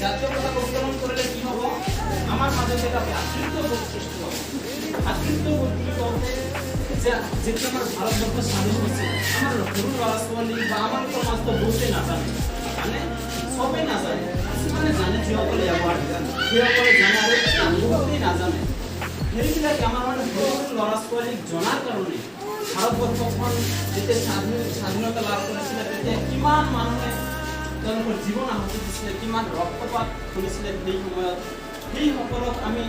জাতীয় পতাকা উত্তোলন করলে কি হবে? আমার মাঝে যেটা ভ্রাতৃত্ববোধ সৃষ্টি হবে। ভ্রাতৃত্ববোধ কি বলতে যেটি আমার ভারতবর্ষ স্বাধীন হয়েছে, আমার গুরু রাজবলি বা আমার সমাজ তো বলতে না জানে, মানে সবে না জানে, মানে জানে যে সকলে অ্যাওয়ার্ড যে সকলে জানে আর বলতেই না জানে। এরকম আমার মানে গুরু রাজবলি জানার কারণে ভারতবর্ষখন যেতে স্বাধীনতা লাভ করেছিল, তেতে কিমান মানুহে তেওঁলোকৰ জীৱন আহুতি দিছিলে, কিমান ৰক্তপাত কৰিছিলে সেই সময়ত। সেই সকলক আমি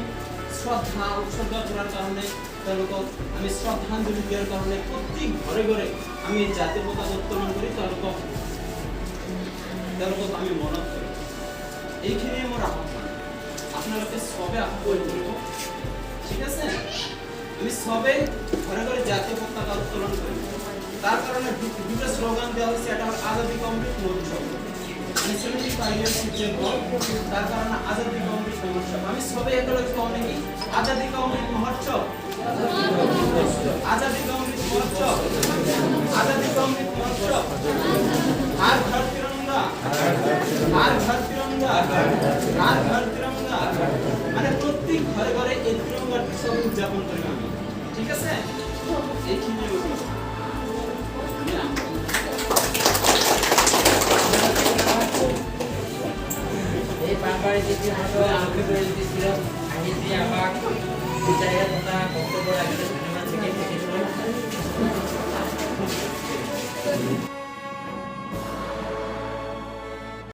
শ্ৰদ্ধা উৎসৰ্গ কৰাৰ কাৰণে, তেওঁলোকক আমি শ্ৰদ্ধাঞ্জলি দিয়াৰ কাৰণে প্ৰত্যেক ঘৰে ঘৰে আমি জাতীয় পতাকা উত্তোলন কৰি তেওঁলোকক আমি মনত কৰো। এইখিনিয়ে মোৰ আহ্বান, আপোনালোকে সবে আহ্বান কৰিব, ঠিক আছে? আমি সবে ঘরে ঘরে জাতীয় পতাকা উত্তোলন করি। তার কারণে দুটো স্লোগান দেওয়া হয়েছে, এটা হলো আজাদি কা অমৃত মহোৎসব। আমি 75 ইয়ার্স যে বল, তার কারণে আজাদি কা অমৃত মহোৎসব। আমি সবে একলগে কমে কি আজাদি কা অমৃত মহোৎসব, আজাদি কা অমৃত মহোৎসব, আজাদি কা অমৃত মহোৎসব। हर घर तिरंगा, हर घर तिरंगा, हर घर तिरंगा। মানে প্রত্যেক ঘরে ঘরে এই তিরঙ্গা উৎসব উদযাপন করি আমি, ঠিক আছে? এইখানে এই বারবার যেটি হলো আমাকে বলে দিয়েছিল আগে দিয়ে আমার বিচারের কথা বক্তব্য রাখতে ধন্যবাদ থেকে